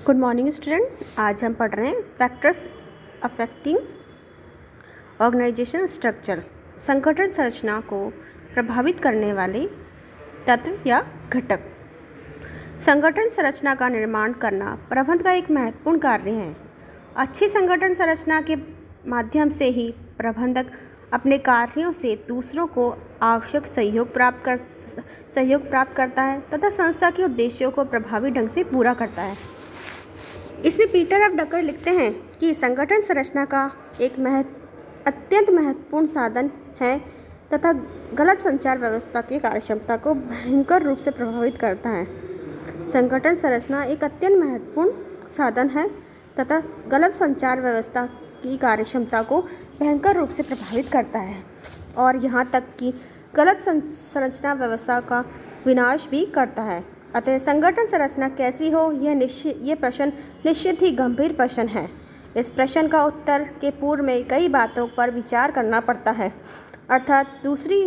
Good morning student. आज हम पढ़ रहे हैं फैक्टर्स अफेक्टिंग ऑर्गेनाइजेशन स्ट्रक्चर। संगठन संरचना को प्रभावित करने वाले तत्व या घटक। संगठन संरचना का निर्माण करना प्रबंधन का एक महत्वपूर्ण कार्य है। अच्छी संगठन संरचना के माध्यम से ही प्रबंधक अपने कार्यों से दूसरों को आवश्यक सहयोग प्राप्त करता है तथा संस्था के उद्देश्यों को प्रभावी ढंग से पूरा करता है। इसमें पीटर एफ डकर लिखते हैं कि संगठन संरचना का एक अत्यंत महत्वपूर्ण साधन है तथा गलत संचार व्यवस्था की कार्यक्षमता को भयंकर रूप से प्रभावित करता है। संगठन संरचना एक अत्यंत महत्वपूर्ण साधन है तथा गलत संचार व्यवस्था की कार्यक्षमता को भयंकर रूप से प्रभावित करता है और यहाँ तक कि गलत संरचना व्यवस्था का विनाश भी करता है। अतः संगठन संरचना कैसी हो ये प्रश्न निश्चित ही गंभीर प्रश्न है। इस प्रश्न का उत्तर के पूर्व में कई बातों पर विचार करना पड़ता है। अर्थात दूसरी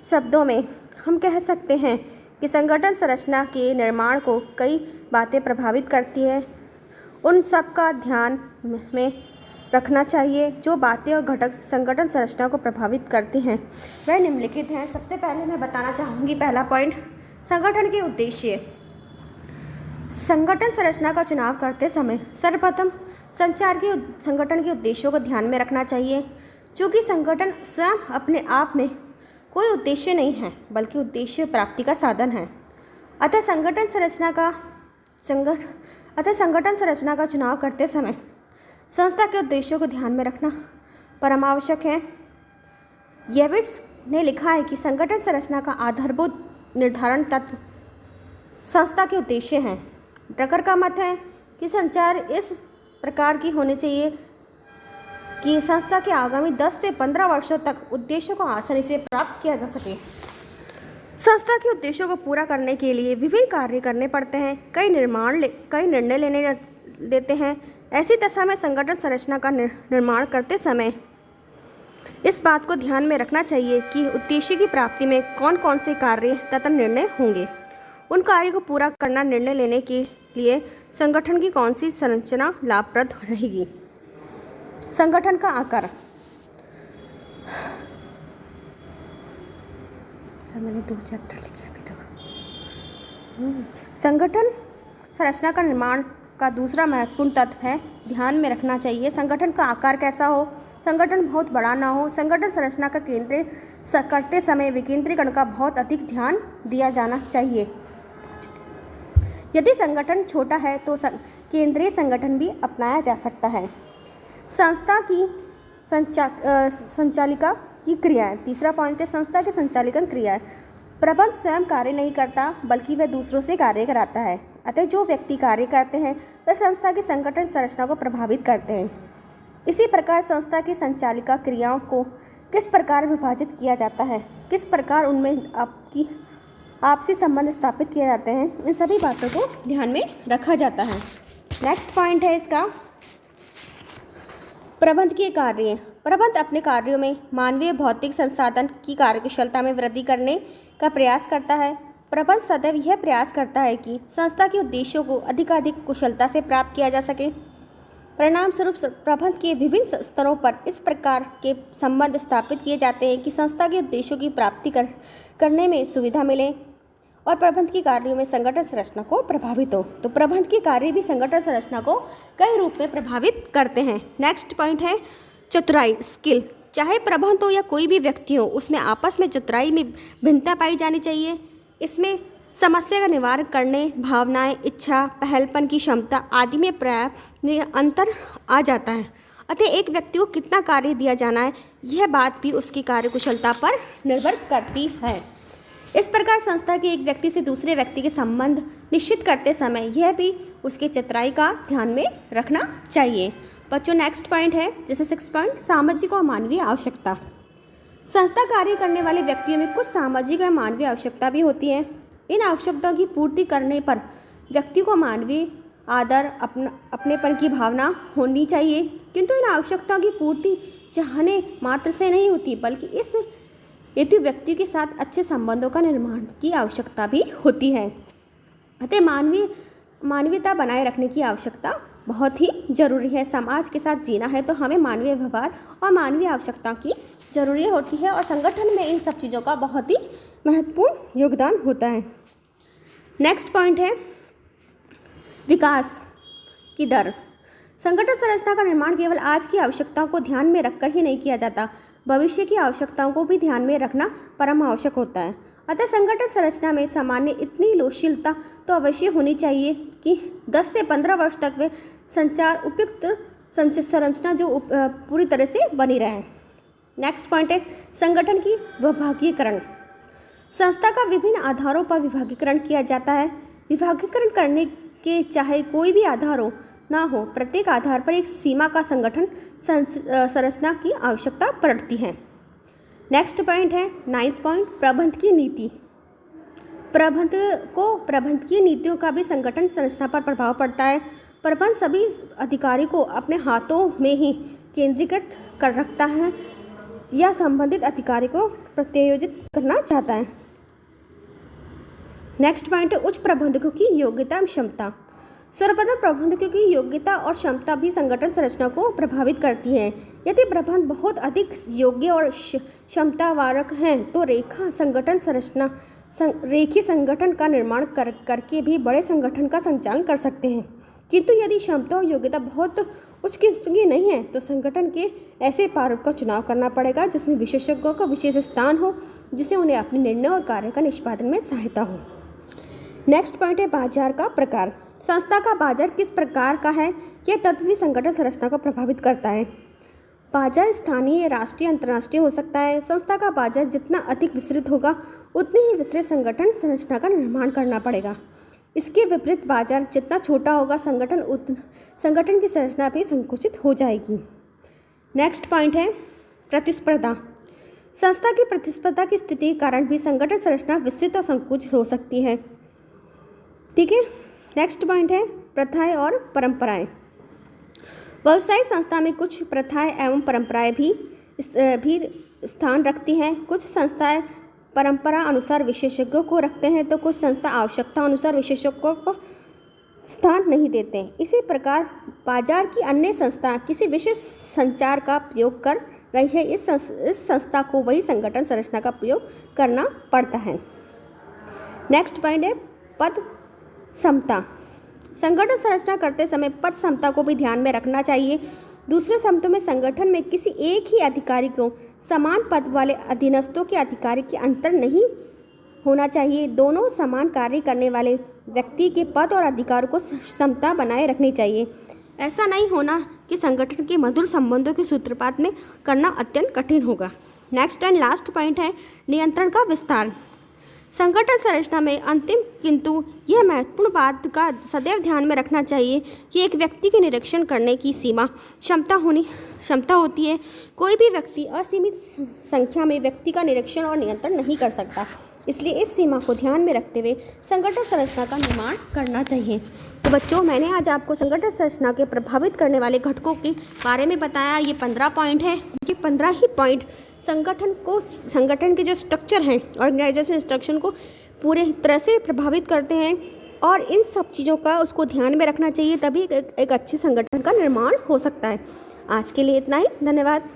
शब्दों में हम कह सकते हैं कि संगठन संरचना के निर्माण को कई बातें प्रभावित करती है। उन सब का ध्यान में रखना चाहिए। जो बातें और घटक संगठन संरचना को प्रभावित करती हैं वह निम्नलिखित हैं। सबसे पहले मैं बताना चाहूँगी पहला पॉइंट, संगठन के उद्देश्य। संगठन संरचना का चुनाव करते समय सर्वप्रथम संगठन के उद्देश्यों को ध्यान में रखना चाहिए। चूँकि संगठन स्वयं अपने आप में कोई उद्देश्य नहीं है बल्कि उद्देश्य प्राप्ति का साधन है। अतः संगठन संरचना का चुनाव करते समय संस्था के उद्देश्यों को ध्यान में रखना परम आवश्यक है। येविट्स ने लिखा है कि संगठन संरचना का आधारभूत निर्धारण तत्व संस्था के उद्देश्य हैं। डकर का मत है कि संचार इस प्रकार की होनी चाहिए कि संस्था के आगामी 10 से 15 वर्षों तक उद्देश्यों को आसानी से प्राप्त किया जा सके। संस्था के उद्देश्यों को पूरा करने के लिए विभिन्न कार्य करने पड़ते हैं, कई निर्णय लेने देते हैं। ऐसी दशा में संगठन संरचना का निर्माण करते समय इस बात को ध्यान में रखना चाहिए कि उद्देश्य की प्राप्ति में कौन कौन से कार्य तथा निर्णय होंगे। उन कार्यों को पूरा करना निर्णय लेने के लिए संगठन की कौन सी संरचना लाभप्रद रहेगी। संगठन का आकार। मैंने 2 चैप्टर लिखे अभी तक। संगठन संरचना का निर्माण का दूसरा महत्वपूर्ण तत्व है, ध्यान में रखना चाहिए। संगठन का आकार कैसा हो। संगठन बहुत बड़ा ना हो। संगठन संरचना का केंद्रीय करते समय विकेंद्रीकरण का बहुत अधिक ध्यान दिया जाना चाहिए। यदि संगठन छोटा है तो केंद्रीय संगठन भी अपनाया जा सकता है। संस्था की संचालिका की क्रियाएं। तीसरा पॉइंट है संस्था के संचालिकन क्रियाएं। प्रबंध स्वयं कार्य नहीं करता बल्कि वह दूसरों से कार्य कराता है। अतः जो व्यक्ति कार्य करते हैं वह संस्था की संगठन संरचना को प्रभावित करते हैं। इसी प्रकार संस्था की संचालिका क्रियाओं को किस प्रकार विभाजित किया जाता है, किस प्रकार उनमें आपसी संबंध स्थापित किए जाते हैं, इन सभी बातों को ध्यान में रखा जाता है। नेक्स्ट पॉइंट है इसका प्रबंध के कार्य। प्रबंध अपने कार्यों में मानवीय भौतिक संसाधन की कार्यकुशलता में वृद्धि करने का प्रयास करता है। प्रबंध सदैव यह प्रयास करता है कि संस्था के उद्देश्यों को अधिकाधिक कुशलता से प्राप्त किया जा सके। परिणाम स्वरूप प्रबंध के विभिन्न स्तरों पर इस प्रकार के संबंध स्थापित किए जाते हैं कि संस्था के उद्देश्यों की प्राप्ति करने में सुविधा मिले और प्रबंध के कार्यों में संगठन संरचना को प्रभावित हो। तो प्रबंध के कार्य भी संगठन संरचना को कई रूप में प्रभावित करते हैं। नेक्स्ट पॉइंट है चतुराई, स्किल। चाहे प्रबंध हो या कोई भी व्यक्ति हो, उसमें आपस में चतुराई में भिन्नता पाई जानी चाहिए। इसमें समस्या का निवारण करने, भावनाएं, इच्छा, पहलपन की क्षमता आदि में प्राय अंतर आ जाता है। अतः एक व्यक्ति को कितना कार्य दिया जाना है यह बात भी उसकी कार्यकुशलता पर निर्भर करती है। इस प्रकार संस्था के एक व्यक्ति से दूसरे व्यक्ति के संबंध निश्चित करते समय यह भी उसकी चतुराई का ध्यान में रखना चाहिए। बच्चों नेक्स्ट पॉइंट है जैसे 6 पॉइंट, सामाजिक और मानवीय आवश्यकता। संस्था कार्य करने वाले व्यक्तियों में कुछ सामाजिक और मानवीय आवश्यकता भी होती है। इन आवश्यकताओं की पूर्ति करने पर व्यक्ति को मानवीय आदर, अपनेपन की भावना होनी चाहिए, किंतु इन आवश्यकताओं की पूर्ति चाहने मात्र से नहीं होती बल्कि इस हेतु व्यक्ति के साथ अच्छे संबंधों का निर्माण की आवश्यकता भी होती है। अतः मानवीय मानवीयता बनाए रखने की आवश्यकता बहुत ही ज़रूरी है। समाज के साथ जीना है तो हमें मानवीय व्यवहार और मानवीय आवश्यकता की ज़रूरी होती है और संगठन में इन सब चीज़ों का बहुत ही महत्वपूर्ण योगदान होता है। नेक्स्ट पॉइंट है विकास की दर। संगठन संरचना का निर्माण केवल आज की आवश्यकताओं को ध्यान में रखकर ही नहीं किया जाता, भविष्य की आवश्यकताओं को भी ध्यान में रखना परम आवश्यक होता है। अतः संगठन संरचना में सामान्य इतनी लोचशीलता तो अवश्य होनी चाहिए कि 10 से 15 वर्ष तक वे संचार उपयुक्त संरचना जो पूरी तरह से बनी रहे। नेक्स्ट पॉइंट है संगठन की विभागीकरण। संस्था का विभिन्न आधारों पर विभागीकरण किया जाता है। विभागीकरण करने के चाहे कोई भी आधार हो ना हो, प्रत्येक आधार पर एक सीमा का संगठन संरचना की आवश्यकता पड़ती है। नेक्स्ट पॉइंट है 9th पॉइंट प्रबंधकीय नीति। प्रबंधकीय नीतियों का भी संगठन संरचना पर प्रभाव पड़ता है। प्रबंध सभी अधिकारी को अपने हाथों में ही केंद्रीकृत कर रखता है या संबंधित अधिकारी को प्रत्यायोजित करना चाहता है। नेक्स्ट पॉइंट है उच्च प्रबंधकों की योग्यता एवं क्षमता। सर्वप्रथम प्रबंधकों की योग्यता और क्षमता भी संगठन संरचना को प्रभावित करती है। यदि प्रबंध बहुत अधिक योग्य और क्षमतावारक हैं तो रेखीय संगठन का निर्माण करके भी बड़े संगठन का संचालन कर सकते हैं। किंतु यदि क्षमता और योग्यता बहुत उच्च किस्म की नहीं है तो संगठन के ऐसे प्रारूप का चुनाव करना पड़ेगा जिसमें विशेषज्ञों का विशेष स्थान हो, जिससे उन्हें अपने निर्णय और कार्य का निष्पादन में सहायता हो। नेक्स्ट पॉइंट है बाजार का प्रकार। संस्था का बाजार किस प्रकार का है, यह तत्व भी संगठन संरचना को प्रभावित करता है। बाजार स्थानीय, राष्ट्रीय, अंतर्राष्ट्रीय हो सकता है। संस्था का बाजार जितना अधिक विस्तृत होगा उतनी ही विस्तृत संगठन संरचना का निर्माण करना पड़ेगा। इसके विपरीत बाजार जितना छोटा होगा संगठन की संरचना भी संकुचित हो जाएगी। नेक्स्ट पॉइंट है प्रतिस्पर्धा। संस्था की प्रतिस्पर्धा की स्थिति के कारण भी संगठन संरचना विस्तृत और संकुचित हो सकती है। ठीक है। नेक्स्ट पॉइंट है प्रथाएं और परंपराएं। व्यावसायिक संस्था में कुछ प्रथाएं एवं परंपराएं भी स्थान रखती हैं। कुछ संस्थाएं परंपरा अनुसार विशेषज्ञों को रखते हैं तो कुछ संस्था आवश्यकता अनुसार विशेषज्ञों को स्थान नहीं देते हैं। इसी प्रकार बाजार की अन्य संस्था किसी विशेष संचार का प्रयोग कर रही है, इस संस्था को वही संगठन संरचना का प्रयोग करना पड़ता है। नेक्स्ट पॉइंट है पद समता। संगठन संरचना करते समय पद समता को भी ध्यान में रखना चाहिए। दूसरे शब्दों में संगठन में किसी एक ही अधिकारी को समान पद वाले अधीनस्थों के अधिकारी के अंतर नहीं होना चाहिए। दोनों समान कार्य करने वाले व्यक्ति के पद और अधिकार को समता बनाए रखनी चाहिए। ऐसा नहीं होना कि संगठन के मधुर संबंधों के सूत्रपात में करना अत्यंत कठिन होगा। नेक्स्ट एंड लास्ट पॉइंट है नियंत्रण का विस्तार। संगठन संरचना में अंतिम किंतु यह महत्वपूर्ण बात का सदैव ध्यान में रखना चाहिए कि एक व्यक्ति के निरीक्षण करने की सीमा क्षमता होती है। कोई भी व्यक्ति असीमित संख्या में व्यक्ति का निरीक्षण और नियंत्रण नहीं कर सकता, इसलिए इस सीमा को ध्यान में रखते हुए संगठन संरचना का निर्माण करना चाहिए। तो बच्चों, मैंने आज आपको संगठन संरचना के प्रभावित करने वाले घटकों के बारे में बताया। ये 15 पॉइंट है। ये 15 ही पॉइंट संगठन के जो स्ट्रक्चर हैं, ऑर्गेनाइजेशन स्ट्रक्चर को पूरे तरह से प्रभावित करते हैं और इन सब चीज़ों का उसको ध्यान में रखना चाहिए, तभी एक अच्छे संगठन का निर्माण हो सकता है। आज के लिए इतना ही। धन्यवाद।